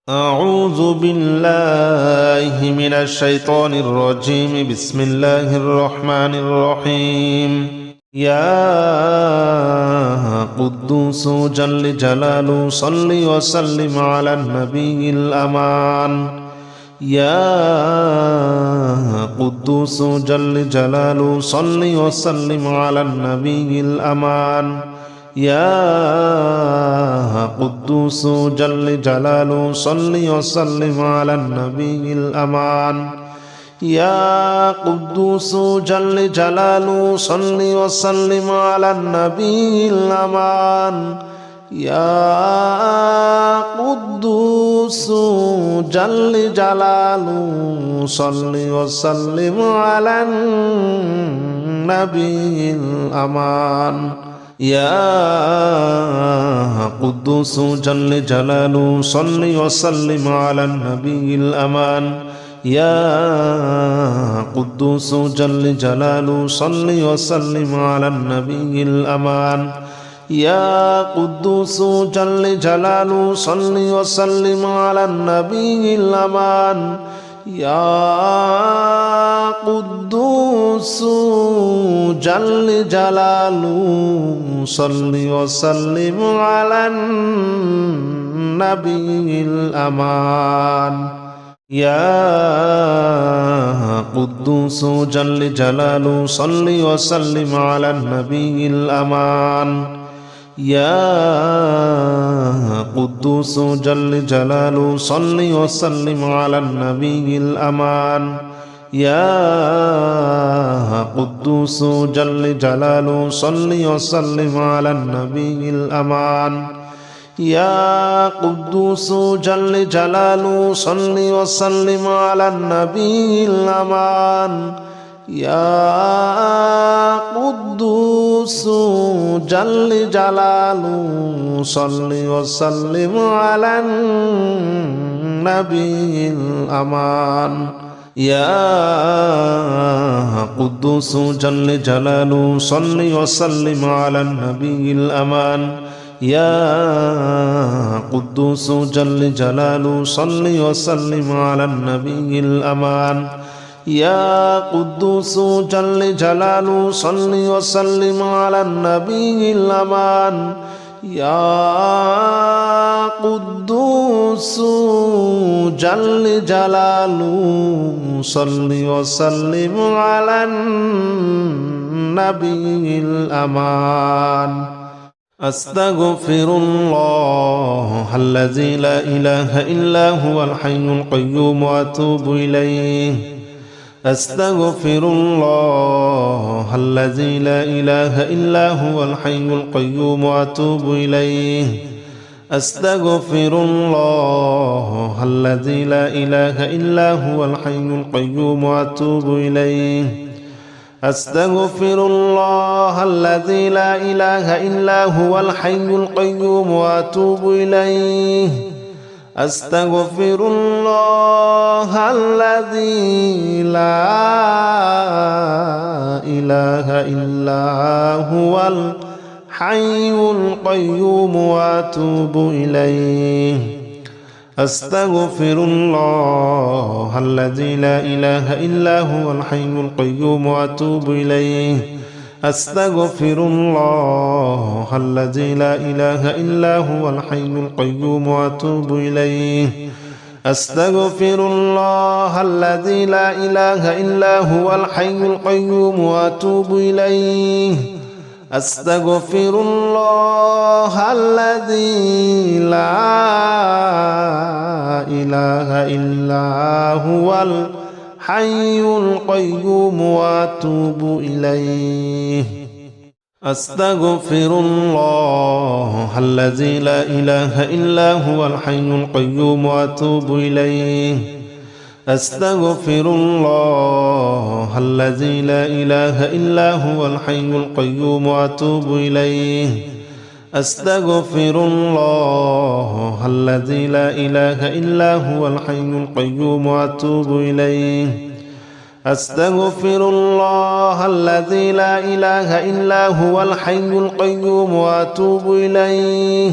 أعوذ بالله من الشيطان الرجيم. بسم الله الرحمن الرحيم. يا قدوس جل جلاله صل وسلم على النبي الأمان. يا قدوس جل جلاله صل وسلم على النبي الأمان. يا قدوس جل جلاله صل وسلم على النبي الأمان. يا قدوس جل جلاله صل وسلم على النبي الأمان. يا قدوس جل جلاله صل وسلم على النبي الأمان. يا قدوس جل جلاله صل وسلم على النبي الأمان. يا قدوس جل جلاله صل وسلم على النبي الأمان. يا قدوس جل جلاله صل وسلم على النبي الأمان. يا قدوس جل جلاله صل وسلم على النبي الأمان. يا قدوس جل جلاله صل وسلم على النبي الأمان. يا قدوس جل جلاله صل وسلم على النبي الأمان. يا قدوس جل جلاله صل وسلم على النبي الأمان. يا قدوس جل جلاله صل وسلم على النبي الأمان. يا قدوس جل جلاله صل وسلم على النبي الأمان. يا قدوس جل جلاله صل وسلم على النبي الأمان. يا قدوس جل جلاله صل وسلم على النبي الأمان. يا قدوس جل جلاله صل وسلم على النبي الأمان. يا قدوس جل جلاله صل وسلم على النبي الأمان. أستغفر الله الذي لا إله إلا هو الحي القيوم وأتوب إليه. أستغفر الله الذي لا إله إلا هو الحي القيوم وأتوب إليه. أستغفر الله الذي لا إله إلا هو الحي القيوم وأتوب إليه. أستغفر الله الذي لا إله إلا هو الحي القيوم وأتوب إليه. أستغفر الله الذي لا إله إلا هو الحي القيوم وأتوب إليه. أستغفر الله الذي لا إله إلا هو الحي القيوم وأتوب إليه. أستغفر الله الذي لا إله إلا هو الحي القيوم وأتوب إليه. أستغفر الله الذي لا إله إلا هو الحي القيوم وأتوب إليه. أستغفر الله الذي لا إله إلا هو الحي القيوم وأتوب إليه. أستغفر الله الذي لا إله إلا هو الحي القيوم وأتوب إليه. أستغفر الله الذي لا إله إلا هو الحي القيوم وأتوب إليه. أستغفر الله الذي لا إله إلا هو الحي القيوم وأتوب إليه. أستغفر الله الذي لا إله إلا هو الحي القيوم وأتوب إليه.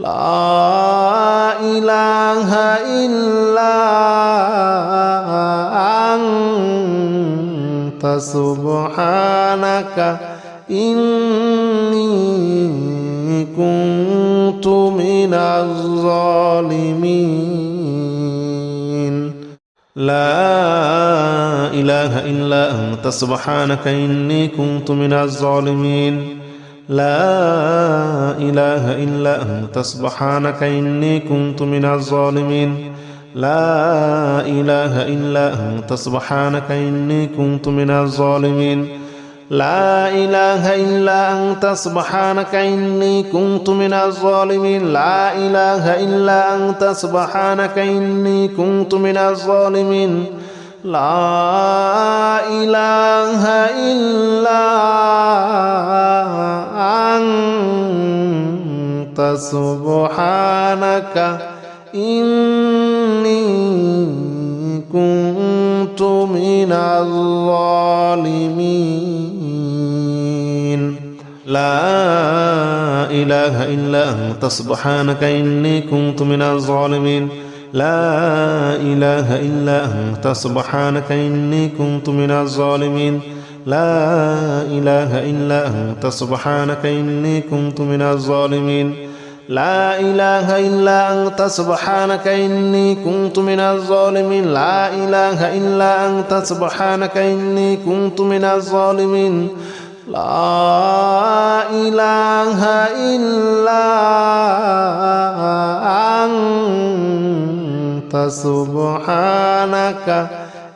لا إله إلا أنت سبحانك إني كنت من الظالمين لا إله إلا أنت سبحانك إني كنت من الظالمين لا إله إلا أنت سبحانك إني كنت من الظالمين لا إله إلا أنت سبحانك إني كنت من الظالمين لا إله إلا أنت سبحانك إني كنت من الظالمين لا إله إلا أنت سبحانك إني كنت من الظالمين لا إله إلا أنت سبحانك إني كنت من الظالمين لا إله إلا أنت سبحانك إني كنت من الظالمين لا إله إلا أنت سبحانك إني كنت من الظالمين لا إله إلا أنت سبحانك إني كنت من الظالمين لا إله إلا أنت سبحانك إني كنت من الظالمين لا إله إلا أنت سبحانك إني كنت من الظالمين لا إله إلا أنت سبحانك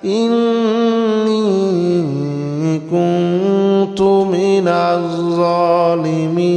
إني كنت من الظالمين